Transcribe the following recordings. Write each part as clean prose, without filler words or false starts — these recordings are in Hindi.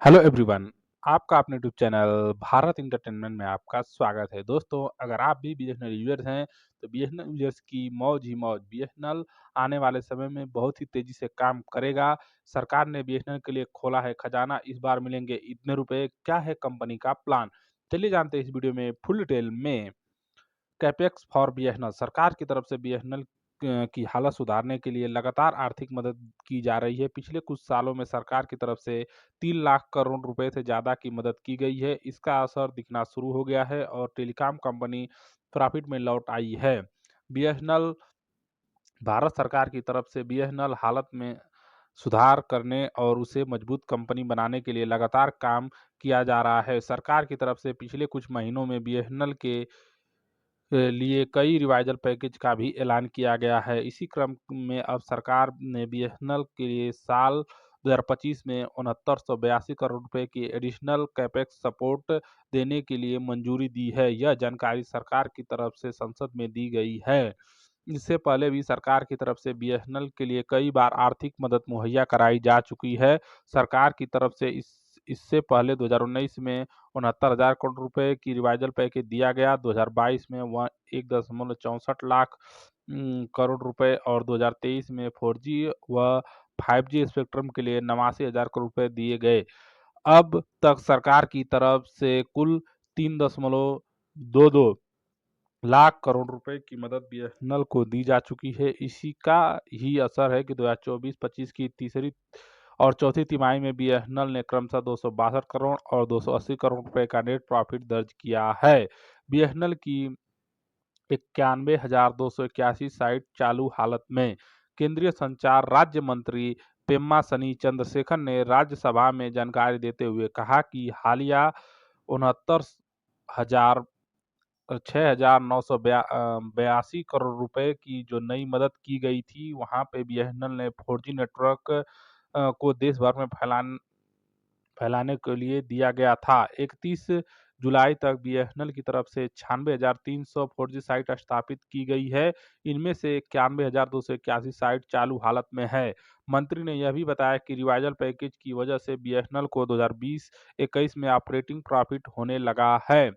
हेलो एवरीवन, आपका अपने यूट्यूब चैनल भारत एंटरटेनमेंट में आपका स्वागत है। दोस्तों, अगर आप भी बीएसएनएल यूजर्स हैं, तो बीएसएनएल यूजर्स की मौज ही मौज। बीएसएनएल आने वाले समय में बहुत ही तेज़ी से काम करेगा। सरकार ने बीएसएनएल के लिए खोला है खजाना, इस बार मिलेंगे इतने रुपए, क्या है कंपनी का प्लान? चलिए जानते हैं इस वीडियो में फुल डिटेल में। कैपेक्स फॉर बीएसएनएल सरकार की तरफ से बीएसएनएल की हालत सुधारने के लिए लगातार आर्थिक मदद की जा रही है। पिछले कुछ सालों में सरकार की तरफ से 3 लाख करोड़ रुपए से ज़्यादा की मदद की गई है। इसका असर दिखना शुरू हो गया है और टेलीकॉम कंपनी प्रॉफिट में लौट आई है। बीएसएनएल भारत सरकार की तरफ से बीएसएनएल हालत में सुधार करने और उसे मजबूत कंपनी बनाने के लिए लगातार काम किया जा रहा है। सरकार की तरफ से पिछले कुछ महीनों में बीएसएनएल के लिए कई रिवाइजल पैकेज का भी ऐलान किया गया है। इसी क्रम में अब सरकार ने बीएसएनएल के लिए साल 2025 में 6982 करोड़ रुपए की एडिशनल कैपेक्स सपोर्ट देने के लिए मंजूरी दी है। यह जानकारी सरकार की तरफ से संसद में दी गई है। इससे पहले भी सरकार की तरफ से बीएसएनएल के लिए कई बार आर्थिक मदद मुहैया कराई जा चुकी है। सरकार की तरफ से इससे पहले 2019 में 69,000 करोड़ रुपए की रिवाइजल पैकेज दिया गया। 2022 में वह 1.64 लाख करोड़ रुपए और 2023 में 4G व 5G स्पेक्ट्रम के लिए 89,000 करोड़ रुपए दिए गए। अब तक सरकार की तरफ से कुल 3.22 लाख करोड़ रुपए की मदद बीएसएनएल को दी जा चुकी है। इसी का ही असर है कि 2024-25 की तीसरी और चौथी तिमाही में बीएसएनएल ने क्रमशः 262 करोड़ और 280 करोड़ रुपए का नेट प्रॉफिट दर्ज किया है। बीएसएनएल की 91,281 साइट चालू हालत में। केंद्रीय संचार राज्य मंत्री पेम्मा सनी चंद्रशेखर ने राज्यसभा में जानकारी देते हुए कहा कि हालिया 69,000 6,982 करोड़ रुपए की जो नई मदद की गई थी, वहाँ पे बीएसएनएल ने 4G नेटवर्क को देश भर में फैलाने के लिए दिया गया था। 31 जुलाई तक बीएसएनएल की तरफ से 96,300 4G साइट स्थापित की गई है। इनमें से 91,281 साइट चालू हालत में है। मंत्री ने यह भी बताया कि रिवाइजल पैकेज की वजह से बीएसएनएल को 2020-21 में ऑपरेटिंग प्रॉफिट होने लगा है।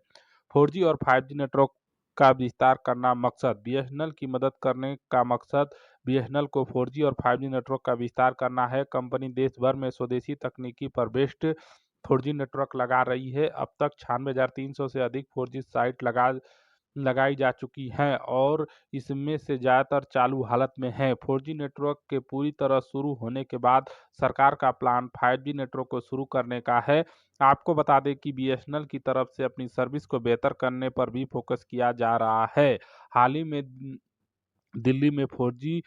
4G और 5G नेटवर्क का विस्तार करना मकसद बीएसएनएल की मदद करने का मकसद बीएसएनएल को 4G और 5G नेटवर्क का विस्तार करना है। कंपनी देश भर में स्वदेशी तकनीकी पर बेस्ड 4G नेटवर्क लगा रही है। अब तक 96,300 से अधिक 4G साइट लगाई जा चुकी हैं और इसमें से ज़्यादातर चालू हालत में हैं। 4G नेटवर्क के पूरी तरह शुरू होने के बाद सरकार का प्लान 5G नेटवर्क को शुरू करने का है। आपको बता दें कि बीएसएनएल की तरफ से अपनी सर्विस को बेहतर करने पर भी फोकस किया जा रहा है। हाल ही में दिल्ली में 4G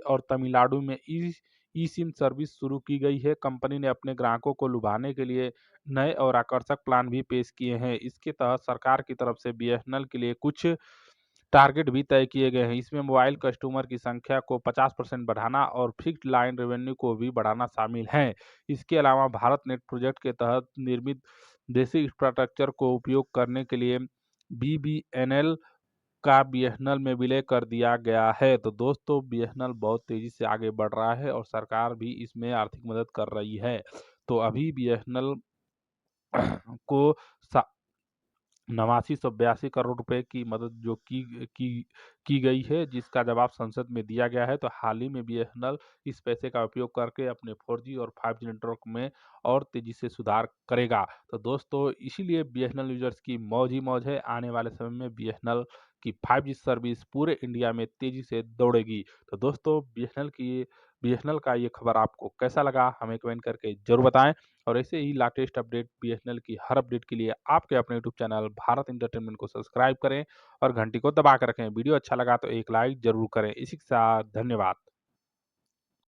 और तमिलनाडु में ई सिम सर्विस शुरू की गई है। कंपनी ने अपने ग्राहकों को लुभाने के लिए नए और आकर्षक प्लान भी पेश किए हैं। इसके तहत सरकार की तरफ से बीएसएनएल के लिए कुछ टारगेट भी तय किए गए हैं। इसमें मोबाइल कस्टमर की संख्या को 50% बढ़ाना और फिक्स्ड लाइन रेवेन्यू को भी बढ़ाना शामिल है। इसके अलावा भारत नेट प्रोजेक्ट के तहत निर्मित देसी इंफ्रास्ट्रक्चर को उपयोग करने के लिए बीबीएनएल का बीएसएनएल में विलय कर दिया गया है। तो दोस्तों, बीएसएनएल बहुत तेजी से आगे बढ़ रहा है और सरकार भी इसमें आर्थिक मदद कर रही है। तो अभी बीएसएनएल को सा 8982 करोड़ रुपए की मदद जो की गई है, जिसका जवाब संसद में दिया गया है। तो हाल ही में बीएसएनएल इस पैसे का उपयोग करके अपने 4G और 5G नेटवर्क में और तेजी से सुधार करेगा। तो दोस्तों, इसीलिए बीएसएनएल यूजर्स की मौज ही मौज है। आने वाले समय में बीएसएनएल की 5G सर्विस पूरे इंडिया में तेजी से दौड़ेगी। तो दोस्तों, बीएसएनएल का ये खबर आपको कैसा लगा, हमें कमेंट करके जरूर बताएं। और ऐसे ही लेटेस्ट अपडेट बीएसएनएल की हर अपडेट के लिए आपके अपने यूट्यूब चैनल भारत एंटरटेनमेंट को सब्सक्राइब करें और घंटी को दबा कर रखें। वीडियो अच्छा लगा तो एक लाइक जरूर करें। इसी के साथ धन्यवाद।